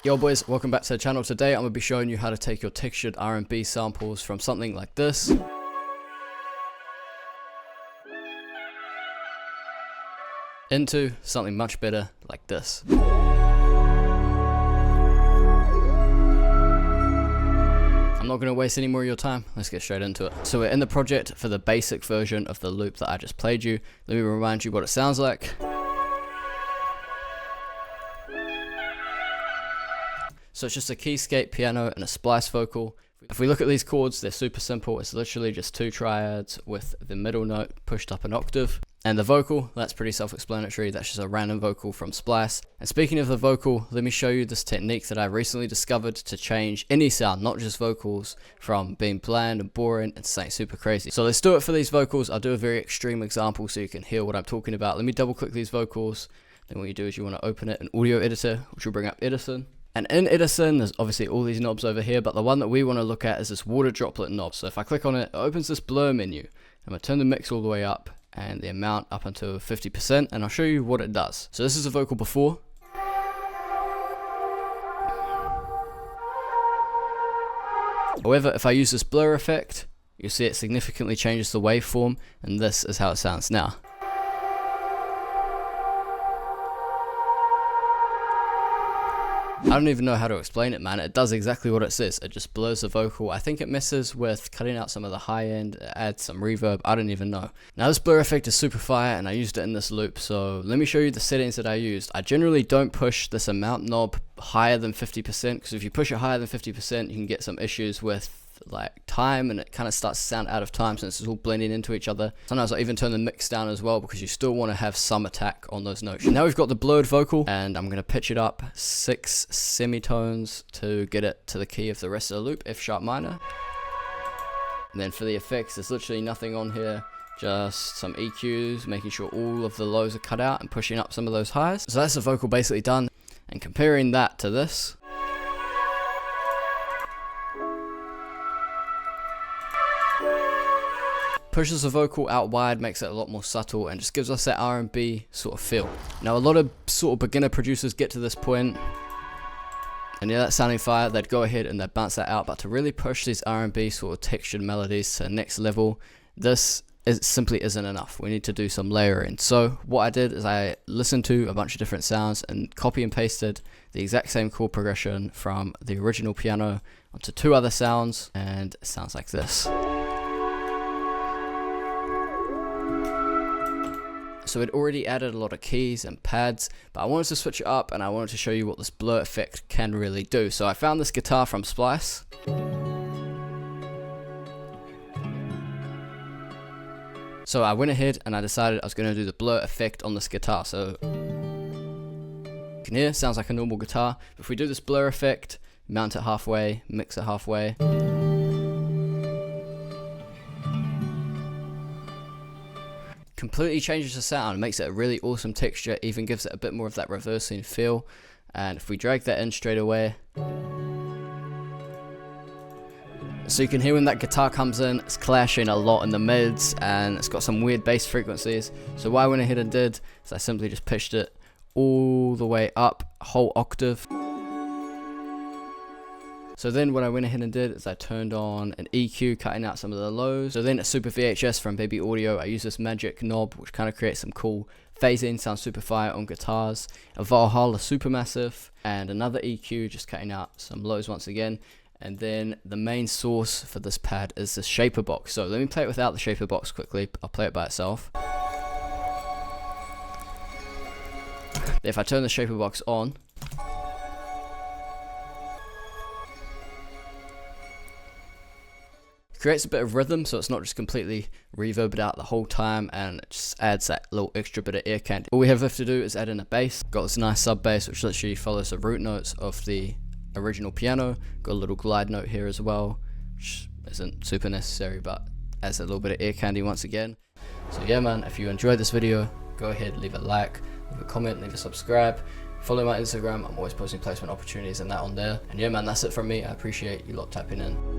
Yo boys, welcome back to the channel. Today I'm going to be showing you how to take your textured R&B samples from something like this into something much better like this. I'm not going to waste any more of your time, let's get straight into it. So we're in the project for the basic version of the loop that I just played you. Let me remind you what it sounds like. So it's just a keyscape piano and a splice vocal. If we look at these chords, they're super simple. It's literally just two triads with the middle note pushed up an octave. And the vocal, that's pretty self-explanatory. That's just a random vocal from Splice. And speaking of the vocal, let me show you this technique that I recently discovered to change any sound, not just vocals, from being bland and boring and something super crazy. So let's do it for these vocals. I'll do a very extreme example so you can hear what I'm talking about. Let me double click these vocals. Then what you do is you want to open it in audio editor, which will bring up Edison. And in Edison, there's obviously all these knobs over here, but the one that we want to look at is this water droplet knob. So if I click on it, it opens this blur menu. I'm going to turn the mix all the way up and the amount up until 50%, and I'll show you what it does. So this is a vocal before. However, if I use this blur effect, you'll see it significantly changes the waveform, and this is how it sounds now. I don't even know how to explain it, man. It does exactly what it says. It just blurs the vocal. I think it messes with cutting out some of the high end, it adds some reverb. I don't even know. Now this blur effect is super fire and I used it in this loop. So let me show you the settings that I used. I generally don't push this amount knob higher than 50% because if you push it higher than 50%, you can get some issues with like time, and it kind of starts to sound out of time since it's all blending into each other. Sometimes I even turn the mix down as well because you still want to have some attack on those notes. Now we've got the blurred vocal, and I'm going to pitch it up 6 semitones to get it to the key of the rest of the loop, F sharp minor. And then for the effects, there's literally nothing on here, just some EQs, making sure all of the lows are cut out and pushing up some of those highs. So that's the vocal basically done, and comparing that to this, pushes the vocal out wide, makes it a lot more subtle, and just gives us that R&B sort of feel. Now a lot of sort of beginner producers get to this point and yeah, that's sounding fire, they'd go ahead and they'd bounce that out, but to really push these R&B sort of textured melodies to the next level, this simply isn't enough. We need to do some layering. So what I did is I listened to a bunch of different sounds and copy and pasted the exact same chord progression from the original piano onto 2 other sounds, and it sounds like this. So it already added a lot of keys and pads, but I wanted to switch it up and I wanted to show you what this blur effect can really do. So I found this guitar from Splice. So I went ahead and I decided I was going to do the blur effect on this guitar. So you can hear, it sounds like a normal guitar. If we do this blur effect, mount it halfway, mix it halfway, completely changes the sound, makes it a really awesome texture, even gives it a bit more of that reversing feel. And if we drag that in straight away, so you can hear when that guitar comes in, it's clashing a lot in the mids and it's got some weird bass frequencies. So what I went ahead and did is I simply just pitched it all the way up a whole octave. So then what I went ahead and did is I turned on an EQ, cutting out some of the lows. So then a Super VHS from Baby Audio, I use this magic knob, which kind of creates some cool phasing, sounds super fire on guitars. A Valhalla Supermassive, and another EQ, just cutting out some lows once again. And then the main source for this pad is the shaper box. So let me play it without the shaper box quickly. I'll play it by itself. If I turn the shaper box on, creates a bit of rhythm, so it's not just completely reverbed out the whole time, and it just adds that little extra bit of ear candy. All we have left to do is add in a bass. Got this nice sub bass which literally follows the root notes of the original piano. Got a little glide note here as well, which isn't super necessary but adds a little bit of ear candy once again. So yeah man, if you enjoyed this video, go ahead, leave a like, leave a comment, leave a subscribe. Follow my Instagram, I'm always posting placement opportunities and that on there. And yeah man, that's it from me. I appreciate you lot tapping in.